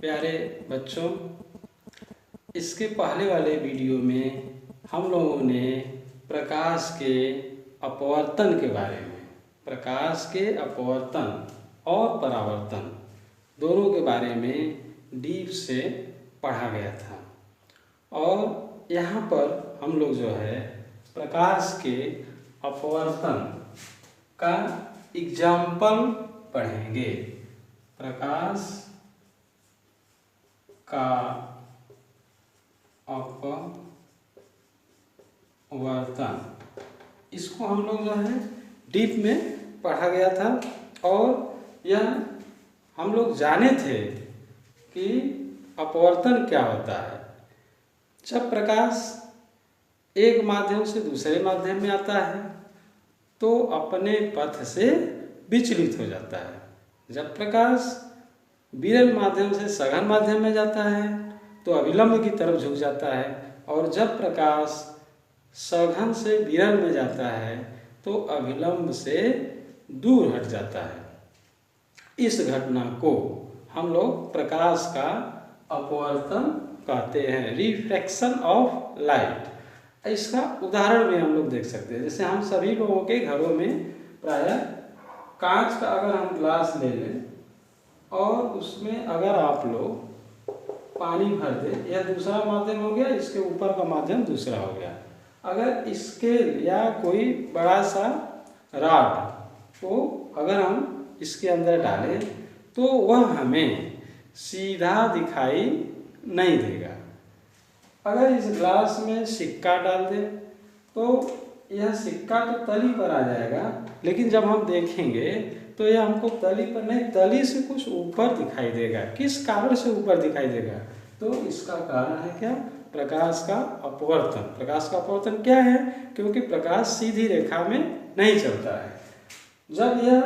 प्यारे बच्चों, इसके पहले वाले वीडियो में हम लोगों ने प्रकाश के अपवर्तन के बारे में, प्रकाश के अपवर्तन और परावर्तन दोनों के बारे में डीप से पढ़ा गया था। और यहाँ पर हम लोग जो है प्रकाश के अपवर्तन का एग्जाम्पल पढ़ेंगे। प्रकाश का अपवर्तन, इसको हम लोग जो है डीप में पढ़ा गया था और यह हम लोग जाने थे कि अपवर्तन क्या होता है। जब प्रकाश एक माध्यम से दूसरे माध्यम में आता है तो अपने पथ से विचलित हो जाता है। जब प्रकाश विरल माध्यम से सघन माध्यम में जाता है तो अभिलंब की तरफ झुक जाता है, और जब प्रकाश सघन से विरल में जाता है तो अभिलंब से दूर हट जाता है। इस घटना को हम लोग प्रकाश का अपवर्तन कहते हैं, रिफ्रैक्शन ऑफ लाइट। इसका उदाहरण भी हम लोग देख सकते हैं। जैसे हम सभी लोगों के घरों में प्रायः कांच का अगर हम ग्लास ले लें और उसमें अगर आप लोग पानी भर दें, यह दूसरा माध्यम हो गया, इसके ऊपर का माध्यम दूसरा हो गया। अगर स्केल या कोई बड़ा सा रॉड को अगर हम इसके अंदर डालें तो वह हमें सीधा दिखाई नहीं देगा। अगर इस ग्लास में सिक्का डाल दें तो यह सिक्का तो तली पर आ जाएगा, लेकिन जब हम देखेंगे तो यह हमको तली पर नहीं, तली से कुछ ऊपर दिखाई देगा। किस कारण से ऊपर दिखाई देगा? तो इसका कारण है क्या? प्रकाश का अपवर्तन। प्रकाश का अपवर्तन क्या है? क्योंकि प्रकाश सीधी रेखा में नहीं चलता है। जब यह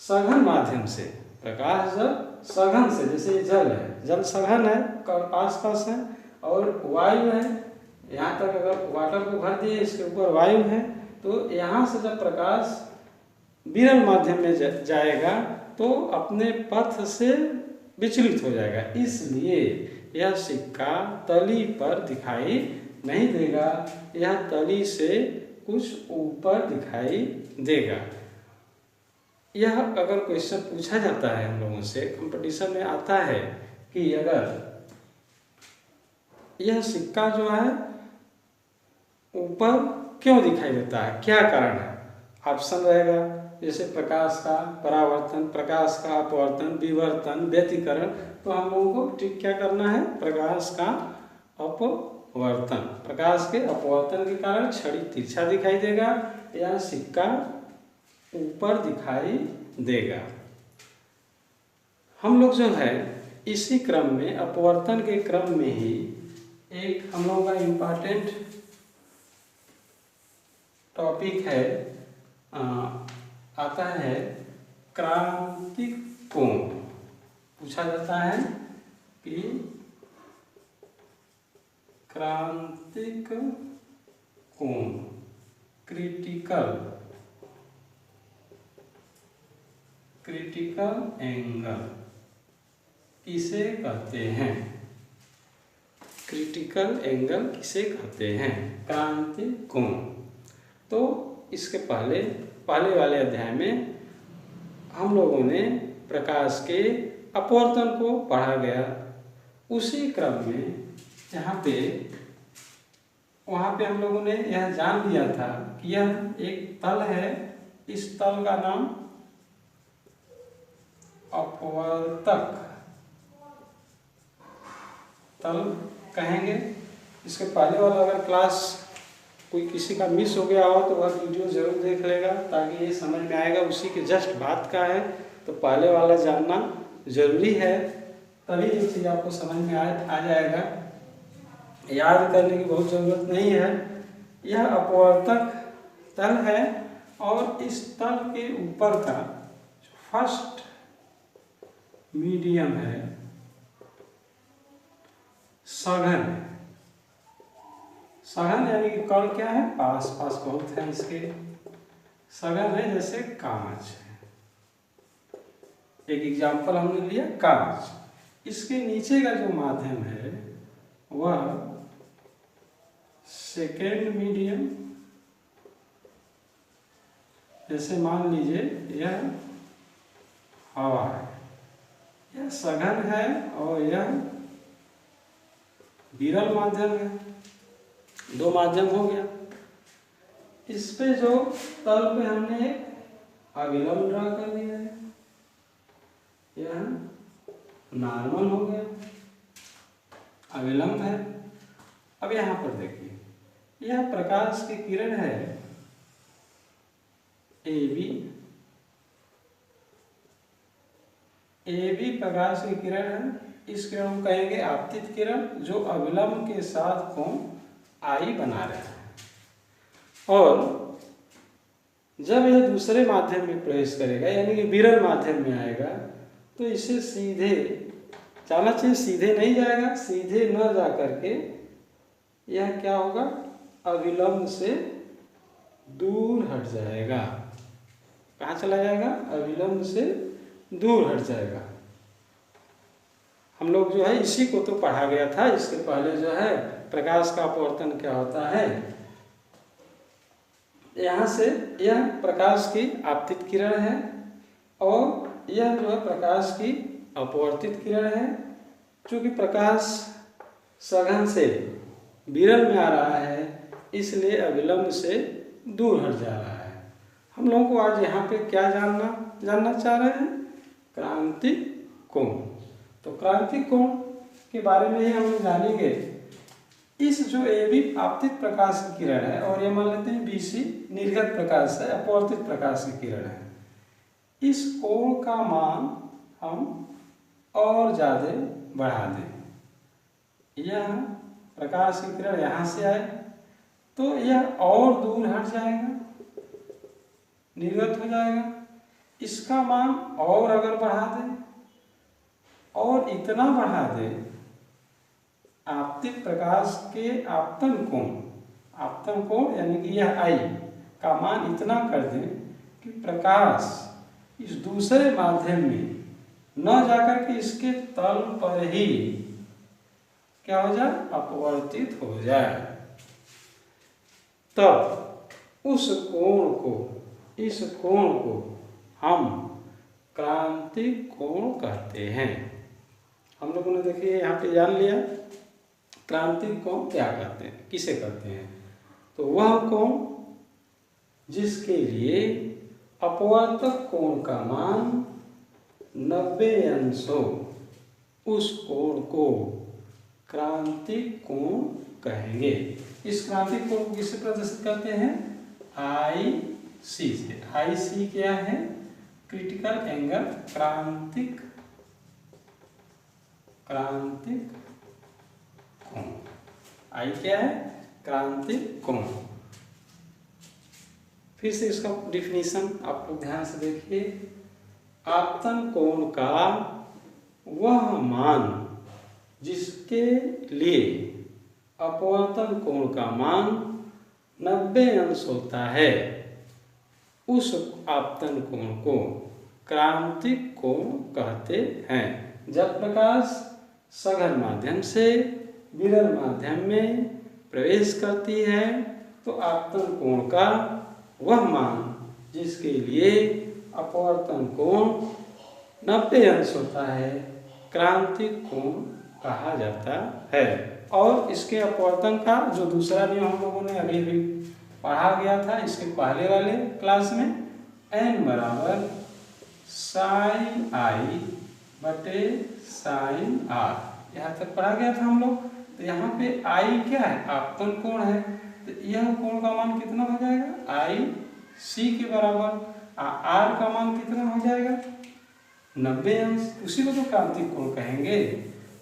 सघन माध्यम से, प्रकाश जब सघन से, जैसे जल है, जल सघन है, आस पास है और वायु है, यहाँ तक अगर वाटर को भर दिए, इसके ऊपर वायु है, तो यहाँ से जब प्रकाश विरल माध्यम में जाएगा तो अपने पथ से विचलित हो जाएगा। इसलिए यह सिक्का तली पर दिखाई नहीं देगा, यह तली से कुछ ऊपर दिखाई देगा। यह अगर क्वेश्चन पूछा जाता है हम लोगों से, कंपटीशन में आता है कि अगर यह सिक्का जो है ऊपर क्यों दिखाई देता है, क्या कारण है? ऑप्शन रहेगा जैसे प्रकाश का परावर्तन, प्रकाश का अपवर्तन, विवर्तन, व्यतिकरण। तो हम लोगों को ठीक क्या करना है? प्रकाश का अपवर्तन। प्रकाश के अपवर्तन के कारण छड़ी तिरछा दिखाई देगा या सिक्का ऊपर दिखाई देगा। हम लोग जो है इसी क्रम में, अपवर्तन के क्रम में ही एक हम लोगों का इम्पॉर्टेंट टॉपिक है, आता है क्रांतिक कोण। पूछा जाता है कि क्रांतिक कोण, क्रिटिकल एंगल किसे कहते हैं? क्रिटिकल एंगल किसे कहते हैं? क्रांतिक कोण। तो इसके पहले वाले अध्याय में हम लोगों ने प्रकाश के अपवर्तन को पढ़ा गया। उसी क्रम में वहाँ पे हम लोगों ने यह जान लिया था कि यह एक तल है, इस तल का नाम अपवर्तक तल कहेंगे। इसके पहले वाला अगर क्लास कोई किसी का मिस हो गया हो तो वह वीडियो जरूर देख लेगा, ताकि ये समझ में आएगा। उसी के जस्ट बात का है, तो पहले वाला जानना जरूरी है, तभी ये चीज़ आपको समझ में आ जाएगा। याद करने की बहुत ज़रूरत नहीं है। यह अपवर्तक तल है और इस तल के ऊपर का फर्स्ट मीडियम है सघन। सघन यानी कि कण क्या है? पास बहुत है इसके। सघन है जैसे कांच है। एक एग्जाम्पल हमने लिया कांच। इसके नीचे का जो माध्यम है वह सेकेंड मीडियम, जैसे मान लीजिए यह हवा है, यह सघन है और यह विरल माध्यम है, दो माध्यम हो गया। इस पे जो तल पे हमने एक अविलंब ड्रा कर दिया है, यह नॉर्मल हो गया, अविलंब है। अब यहाँ पर देखिए, यह प्रकाश की किरण है AB, AB प्रकाश की किरण है। इस किरण को कहेंगे आपतित किरण, जो अविलंब के साथ कोण I बना रहे हैं। और जब यह दूसरे माध्यम में प्रवेश करेगा, यानी कि विरल माध्यम में आएगा, तो इसे सीधे जाना चाहिए, सीधे नहीं जाएगा, सीधे न जा करके यह क्या होगा, अविलंब से दूर हट जाएगा। कहाँ चला जाएगा, अविलंब से दूर हट जाएगा। हम लोग जो है इसी को तो पढ़ा गया था इसके पहले, जो है प्रकाश का अपवर्तन क्या होता है। यहाँ से यह प्रकाश की आपतित किरण है और यह जो है प्रकाश की अपवर्तित किरण है। चूँकि प्रकाश सघन से विरल में आ रहा है, इसलिए अविलंब से दूर हट जा रहा है। हम लोगों को आज यहाँ पे क्या जानना चाह रहे हैं, क्रांतिक कोण। तो क्रांतिक कोण के बारे में ही हम लोग जानेंगे। इस जो AB आपतित प्रकाश की किरण है और ये मान लेते हैं BC निर्गत प्रकाश है, अपवर्तित प्रकाश की किरण है, इस कोण का मान हम और ज़्यादा बढ़ा दें। यह प्रकाश की किरण यहाँ से आए तो यह और दूर हट जाएगा, निर्गत हो जाएगा। इसका मान और अगर बढ़ा दें और इतना बढ़ा दें, आपतित प्रकाश के आपतन कोण यानी कि यह I का मान इतना कर दें कि प्रकाश इस दूसरे माध्यम में न जाकर के इसके तल पर ही क्या हो जाए, अपवर्तित हो जाए। तब उस इस कोण को हम क्रांतिक कोण कहते हैं। हम लोगों ने देखिए यहाँ पे जान लिया क्रांतिक कोण क्या कहते हैं, किसे कहते हैं। तो वह कोण जिसके लिए अपवर्तक कोण का मान 90 अंश हो, उस कोण को क्रांतिक कोण कहेंगे। इस क्रांतिक कोण को किससे प्रदर्शित करते हैं, IC से। IC क्या है, क्रिटिकल एंगल, क्रांतिक कोण। I क्या है, क्रांतिक कोण। फिर से इसका डिफिनीशन आप लोग ध्यान से देखिए। आपतन कोण का वह मान जिसके लिए अपवर्तन कोण का मान 90 अंश होता है, उस आपतन कोण को क्रांतिक कोण कहते हैं। जब प्रकाश सघन माध्यम से विरल माध्यम में प्रवेश करती है तो आपतन कोण का वह मान जिसके लिए अपवर्तन कोण 90 अंश होता है, क्रांतिक कोण कहा जाता है। और इसके अपवर्तन का जो दूसरा नियम हम लोगों ने अभी भी पढ़ा गया था इसके पहले वाले क्लास में, n बराबर sin I बटे sin R, यहाँ तक पढ़ा गया था हम लोग। तो यहाँ पे I क्या है, आपतन कोण है, तो यह कोण का मान कितना हो जाएगा, IC के बराबर। R का मान कितना हो जाएगा, 90 अंश, उसी को तो क्रांतिक कोण कहेंगे।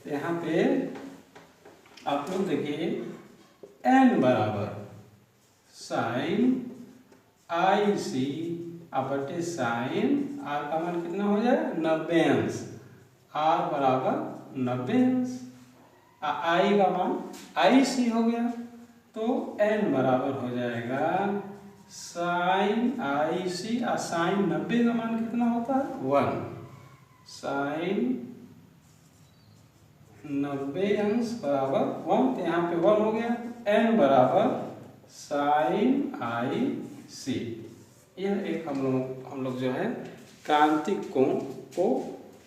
तो यहाँ पे आप लोग देखिए n बराबर sin IC बटे sin R का मान कितना हो जाएगा, 90 अंश। R बराबर 90 अंश, I का मान IC हो गया, तो n बराबर हो जाएगा sin IC। sin 90 का मान कितना होता है, 1। sin 90 अंश बराबर 1, तो यहाँ पे 1 हो गया। n बराबर साइन आई सी। यह एक हम लोग जो है क्रांतिक कोण को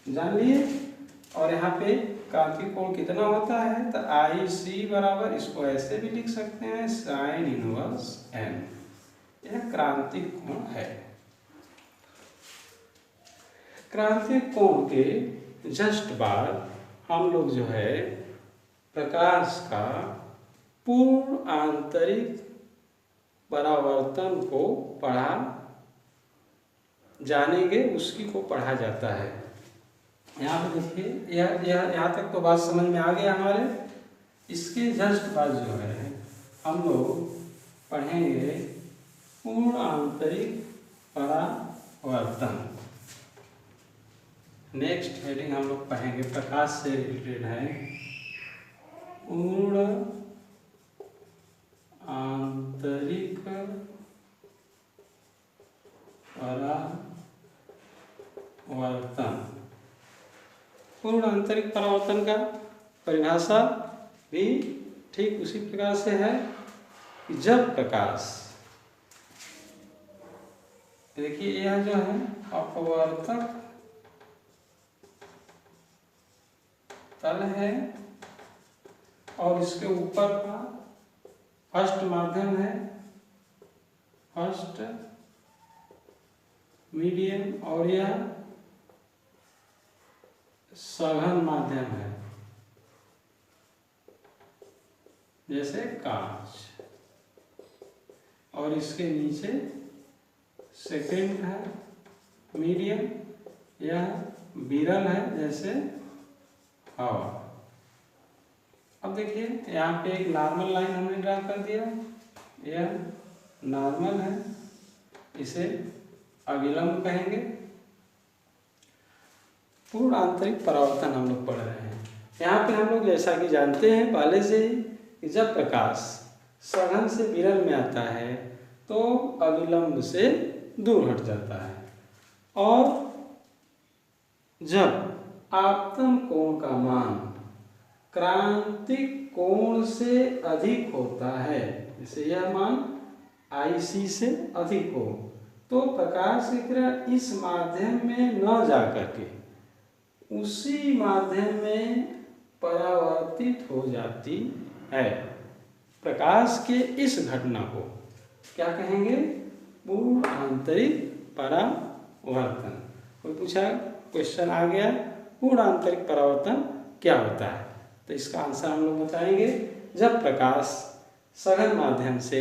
जान लिए। और यहाँ पे क्रांतिक कोण कितना होता है, तो आई सी बराबर, इसको ऐसे भी लिख सकते हैं, साइन इनवर्स n। यह क्रांतिक कोण है। क्रांतिक कोण के जस्ट बाद हम लोग जो है प्रकाश का पूर्ण आंतरिक परावर्तन को पढ़ा जानेंगे, उसी को पढ़ा जाता है। यहाँ पे देखिए, यहाँ तक तो बात समझ में आ गया हमारे। इसके जस्ट बाद जो है हम लोग पढ़ेंगे पूर्ण आंतरिक परावर्तन। नेक्स्ट हेडिंग हम लोग पढ़ेंगे, प्रकाश से रिलेटेड है, पूर्ण आंतरिक परावर्तन। पूर्ण आंतरिक परावर्तन का परिभाषा भी ठीक उसी प्रकार से है कि जब प्रकाश, देखिए यह जो है अपवर्तक तल है और इसके ऊपर का फर्स्ट माध्यम है, फर्स्ट मीडियम, और यह सघन माध्यम है, जैसे कांच। और इसके नीचे सेकेंड है मीडियम, यह विरल है, जैसे हवा। अब देखिए यहाँ पे एक नॉर्मल लाइन हमने ड्रा कर दिया, यह नॉर्मल है, इसे अविलंब कहेंगे। पूर्ण आंतरिक परावर्तन हम लोग पढ़ रहे हैं। यहाँ पे हम लोग जैसा कि जानते हैं पहले से ही कि जब प्रकाश सघन से विरल में आता है तो अविलंब से दूर हट जाता है, और जब आपतन कोण का मान क्रांतिक कोण से अधिक होता है, जैसे यह मान IC से अधिक हो, तो प्रकाश की किरण इस माध्यम में न जा करके उसी माध्यम में परावर्तित हो जाती है। प्रकाश के इस घटना को क्या कहेंगे, पूर्ण आंतरिक परावर्तन। कोई पूछा, क्वेश्चन आ गया, पूर्ण आंतरिक परावर्तन क्या होता है, तो इसका आंसर हम लोग बताएंगे। जब प्रकाश सघन माध्यम से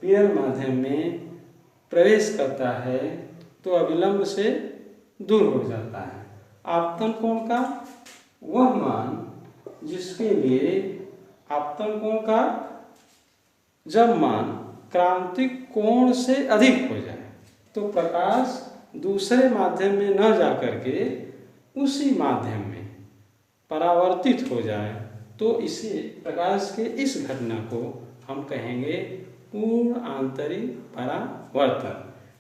विरल माध्यम में प्रवेश करता है तो अविलंब से दूर हो जाता है। आपतन कोण का वह मान जिसके लिए आपतन कोण का जब मान क्रांतिक कोण से अधिक हो जाए, तो प्रकाश दूसरे माध्यम में न जा करके उसी माध्यम में परावर्तित हो जाए, तो इसे प्रकाश के इस घटना को हम कहेंगे पूर्ण आंतरिक परावर्तन।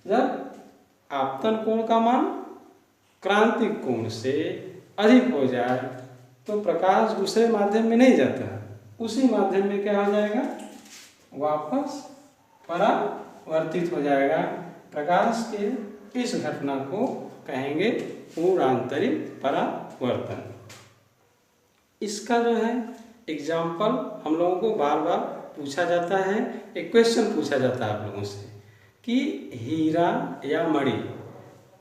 जब आपतन कोण का मान क्रांतिक कोण से अधिक हो जाए तो प्रकाश दूसरे माध्यम में नहीं जाता, उसी माध्यम में क्या हो जाएगा, वापस परावर्तित हो जाएगा। प्रकाश के इस घटना को कहेंगे पूर्ण आंतरिक परावर्तन। इसका जो है एग्जाम्पल हम लोगों को बार बार पूछा जाता है। एक क्वेश्चन पूछा जाता है आप लोगों से कि हीरा या मणि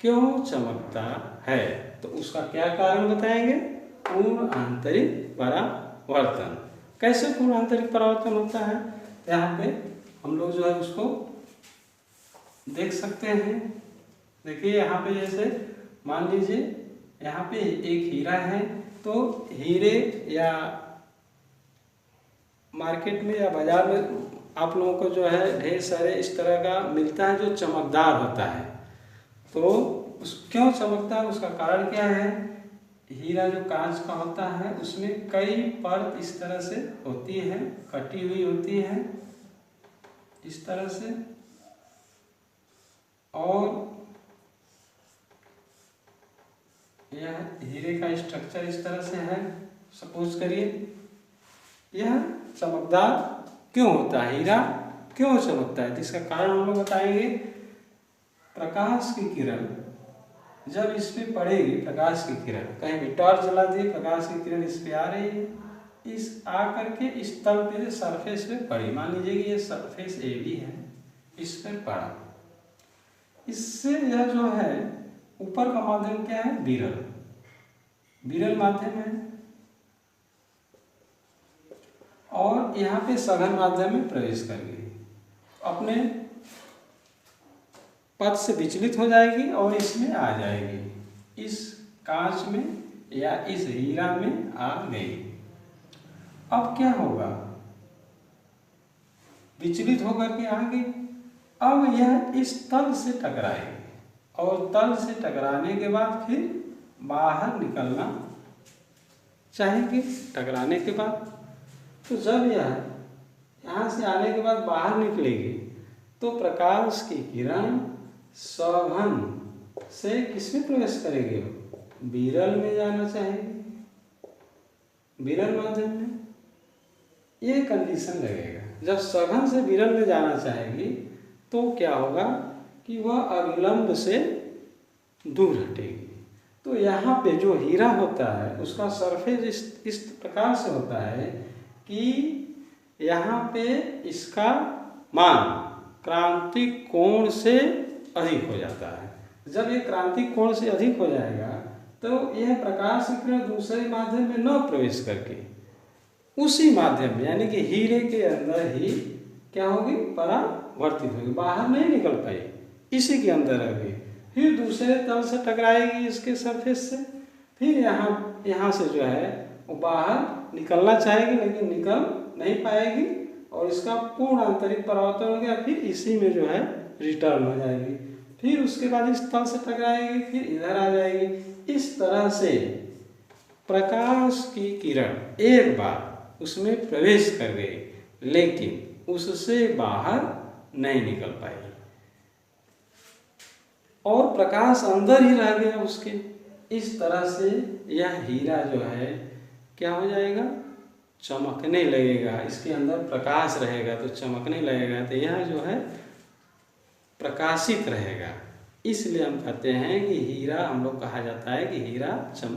क्यों चमकता है, तो उसका क्या कारण बताएंगे, पूर्ण आंतरिक परावर्तन। कैसे पूर्ण आंतरिक परावर्तन होता है, तो यहाँ पे हम लोग जो है उसको देख सकते हैं। देखिए यहाँ पे जैसे मान लीजिए यहाँ पे एक हीरा है, तो हीरे या मार्केट में या बाजार में आप लोगों को जो है ढेर सारे इस तरह का मिलता है जो चमकदार होता है। तो क्यों चमकता है, उसका कारण क्या है, हीरा जो कांच का होता है उसमें कई परत इस तरह से होती है, कटी हुई होती है इस तरह से, और यह हीरे का स्ट्रक्चर इस तरह से है। सपोज करिए यह चमकदार क्यों होता है, हीरा क्यों चमकता है, तो इसका कारण हम लोग बताएंगे। प्रकाश की किरण जब इस पे पड़ेगी, प्रकाश की किरण कहीं भी टॉर्च जला दिए, प्रकाश की किरण इस पे आ रही है, इस आ करके इस तल पे सरफेस पे पड़ी, मान लीजिए कि ये सरफेस ए बी है, इस पर पड़ा, इससे यह जो है ऊपर का माध्यम क्या है, विरल, विरल माध्यम है, और यहाँ पे सघन माध्यम में प्रवेश कर गई, अपने पथ से विचलित हो जाएगी और इसमें आ जाएगी, इस कांच में या इस हीरा में आ गई। अब क्या होगा, विचलित होकर के आ गई, अब यह इस तल से टकराएगी और तल से टकराने के बाद फिर बाहर निकलना चाहेंगे। टकराने के बाद तो जब यह यहाँ से आने के बाद बाहर निकलेगी तो प्रकाश की किरण सघन से किसमें प्रवेश करेगी, विरल में जाना चाहेगी, विरल माध्यम में। ये कंडीशन लगेगा, जब सघन से विरल में जाना चाहेगी तो क्या होगा कि वह अविलंब से दूर हटेगी। तो यहाँ पे जो हीरा होता है उसका सरफेस इस प्रकार से होता है कि यहाँ पे इसका मान क्रांतिक कोण से अधिक हो जाता है। जब ये क्रांतिक कोण से अधिक हो जाएगा तो यह प्रकाश की किरण दूसरे माध्यम में न प्रवेश करके उसी माध्यम में यानी कि हीरे के अंदर ही क्या होगी, परावर्तित होगी, बाहर नहीं निकल पाई, इसी के अंदर आ गई, फिर दूसरे तल से टकराएगी इसके सरफेस से, फिर यहाँ से जो है वो बाहर निकलना चाहेगी लेकिन निकल नहीं पाएगी और इसका पूर्ण आंतरिक परावर्तन हो गया, फिर इसी में जो है रिटर्न हो जाएगी, फिर उसके बाद इस तल से टकराएगी, फिर इधर आ जाएगी। इस तरह से प्रकाश की किरण एक बार उसमें प्रवेश कर गई लेकिन उससे बाहर नहीं निकल पाई और प्रकाश अंदर ही रह गया उसके। इस तरह से यह हीरा जो है क्या हो जाएगा, चमकने लगेगा, इसके अंदर प्रकाश रहेगा तो चमकने लगेगा, तो यह जो है प्रकाशित रहेगा। इसलिए हम कहते हैं कि हीरा, हम लोग कहा जाता है कि हीरा